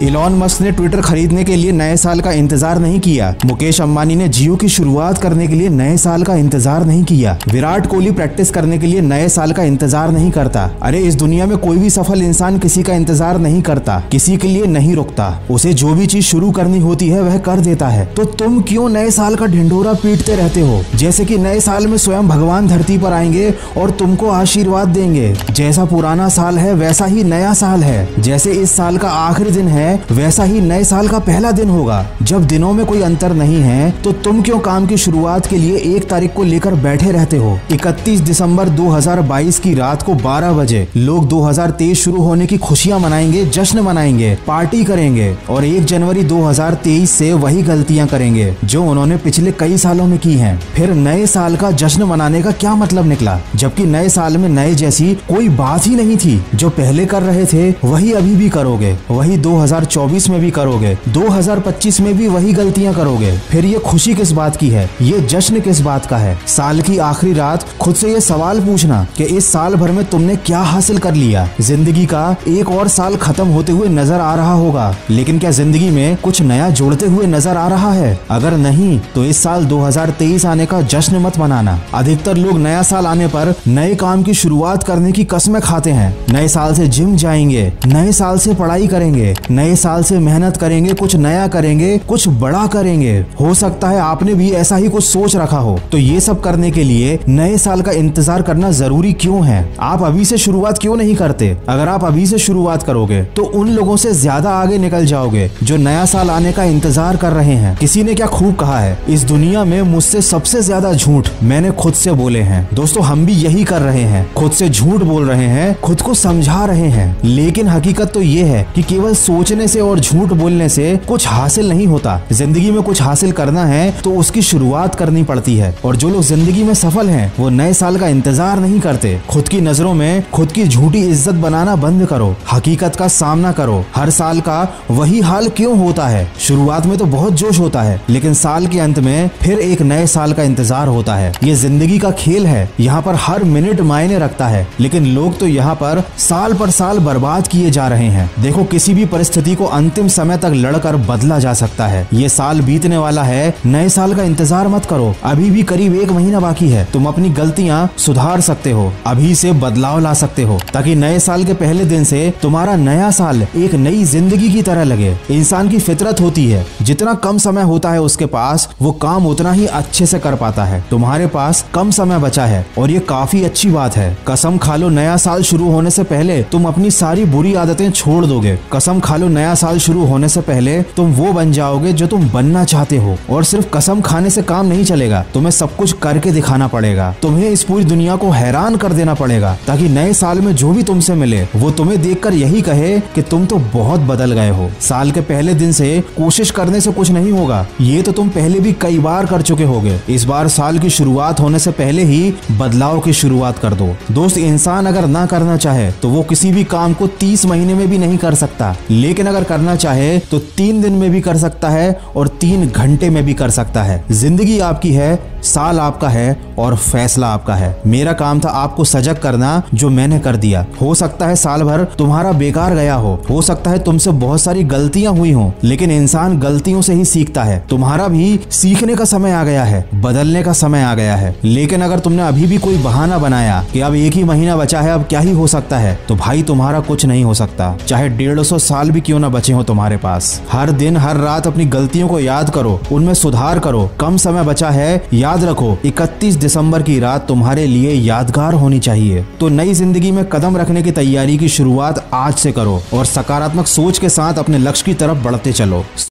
Elon Musk ने Twitter खरीदने के लिए नए साल का इंतजार नहीं किया। मुकेश अंबानी ने जियो की शुरुआत करने के लिए नए साल का इंतजार नहीं किया। विराट कोहली प्रैक्टिस करने के लिए नए साल का इंतजार नहीं करता। अरे इस दुनिया में कोई भी सफल इंसान किसी का इंतजार नहीं करता, किसी के लिए नहीं रुकता। उसे जो भी चीज शुरू करनी होती है वह कर देता है। तो तुम क्यों नए साल का ढिंढोरा पीटते रहते हो? जैसे कि नए साल में स्वयं भगवान धरती पर आएंगे और तुमको आशीर्वाद देंगे। जैसा पुराना साल है वैसा ही नया साल है। जैसे इस साल का आखिरी दिन है वैसा ही नए साल का पहला दिन होगा। जब दिनों में कोई अंतर नहीं है तो तुम क्यों काम की शुरुआत के लिए 1 तारीख को लेकर बैठे रहते हो? 31 दिसंबर 2022 की रात को 12 बजे लोग 2023 शुरू होने की खुशियां मनाएंगे, जश्न मनाएंगे, पार्टी करेंगे और 1 जनवरी 2023 से वही गलतियां करेंगे जो उन्होंने पिछले कई सालों में की हैं। फिर नए साल का जश्न मनाने का क्या मतलब निकला? जबकि नए साल में नए जैसी कोई बात ही नहीं थी। जो पहले कर रहे थे वही अभी भी करोगे, वही 2024 में भी करोगे, 2025 में भी वही गलतियां करोगे। फिर ये खुशी किस बात की है? ये जश्न किस बात का है? साल की आखिरी रात खुद से ये सवाल पूछना कि इस साल भर में तुमने क्या हासिल कर लिया। जिंदगी का एक और साल खत्म होते हुए नजर आ रहा होगा, लेकिन क्या जिंदगी में कुछ नया जुड़ते हुए नजर आ रहा है? अगर नहीं तो इस साल 2023 आने का जश्न मत मनाना। अधिकतर लोग नया साल आने पर नए काम की शुरुआत करने की कसमें खाते हैं। नए साल से जिम जाएंगे, नए साल से पढ़ाई करेंगे, नए साल से मेहनत करेंगे, कुछ नया करेंगे, कुछ बड़ा करेंगे। हो सकता है आपने भी ऐसा ही कुछ सोच रखा हो। तो ये सब करने के लिए नए साल का इंतजार करना जरूरी क्यों है? आप अभी से शुरुआत क्यों नहीं करते? अगर आप अभी से शुरुआत करोगे तो उन लोगों से ज्यादा आगे निकल जाओगे जो नया साल आने का इंतजार कर रहे हैं। किसी ने क्या खूब कहा है, इस दुनिया में मुझसे सबसे ज्यादा झूठ मैंने खुद से बोले हैं। दोस्तों हम भी यही कर रहे हैं, खुद से झूठ बोल रहे हैं, खुद को समझा रहे हैं। लेकिन हकीकत तो ये है कि केवल सोचने से और झूठ बोलने से कुछ हासिल नहीं होता। जिंदगी में कुछ हासिल करना है तो उसकी शुरुआत करनी पड़ती है। और जो लोग जिंदगी में सफल हैं वो नए साल का इंतजार नहीं करते। खुद की नजरों में खुद की झूठी इज्जत बनाना बंद करो, हकीकत का सामना करो। हर साल का वही हाल क्यों होता है? शुरुआत में तो बहुत जोश होता है, लेकिन साल के अंत में फिर एक नए साल का इंतजार होता है। ये जिंदगी का खेल है, यहाँ पर हर मिनट मायने रखता है। लेकिन लोग तो यहाँ पर साल बर्बाद किए जा रहे हैं। देखो किसी भी परिस्थिति को अंतिम समय तक लड़कर बदला जा सकता है। ये साल बीतने वाला है, नए साल का इंतजार मत करो। अभी भी करीब 1 महीना बाकी है। तुम अपनी गलतियां सुधार सकते हो, अभी से बदलाव ला सकते हो, ताकि नए साल के पहले दिन से तुम्हारा नया साल एक नई जिंदगी की तरह लगे। इंसान की फितरत होती है, जितना कम समय होता है उसके पास वो काम उतना ही अच्छे से कर पाता है। तुम्हारे पास कम समय बचा है और ये काफी अच्छी बात है। कसम खा लो नया साल शुरू होने से पहले तुम अपनी सारी बुरी आदतें छोड़ दोगे। कसम खा लो नया साल शुरू होने से पहले तुम वो बन जाओगे जो तुम बनना चाहते हो। और सिर्फ कसम खाने से काम नहीं चलेगा, तुम्हें सब कुछ करके दिखाना पड़ेगा। तुम्हें इस पूरी दुनिया को हैरान कर देना पड़ेगा, ताकि नए साल में जो भी तुमसे मिले वो तुम्हें देखकर यही कहे कि तुम तो बहुत बदल गए हो। साल के पहले दिन से कोशिश करने से कुछ नहीं होगा, ये तो तुम पहले भी कई बार कर चुके होगे। इस बार साल की शुरुआत होने से पहले ही बदलाव की शुरुआत कर दो। दोस्त इंसान अगर ना करना चाहे तो वो किसी भी काम को 30 महीने में भी नहीं कर सकता, लेकिन अगर करना चाहे तो 3 दिन में भी कर सकता है और 3 घंटे में भी कर सकता है। जिंदगी आपकी है, साल आपका है और फैसला आपका है। मेरा काम था आपको सजग करना, जो मैंने कर दिया। हो सकता है साल भर तुम्हारा बेकार गया हो सकता है तुमसे बहुत सारी गलतियां हुई हो, लेकिन इंसान गलतियों से ही सीखता है। तुम्हारा भी सीखने का समय आ गया है, बदलने का समय आ गया है। लेकिन अगर तुमने अभी भी कोई बहाना बनाया कि अब 1 ही महीना बचा है, अब क्या ही हो सकता है, तो भाई तुम्हारा कुछ नहीं हो सकता। चाहे 150 साल भी क्यों ना बचे हो तुम्हारे पास। हर दिन हर रात अपनी गलतियों को याद करो, उनमें सुधार करो। कम समय बचा है, याद रखो 31 दिसंबर की रात तुम्हारे लिए यादगार होनी चाहिए। तो नई जिंदगी में कदम रखने की तैयारी की शुरुआत आज से करो और सकारात्मक सोच के साथ अपने लक्ष्य की तरफ बढ़ते चलो।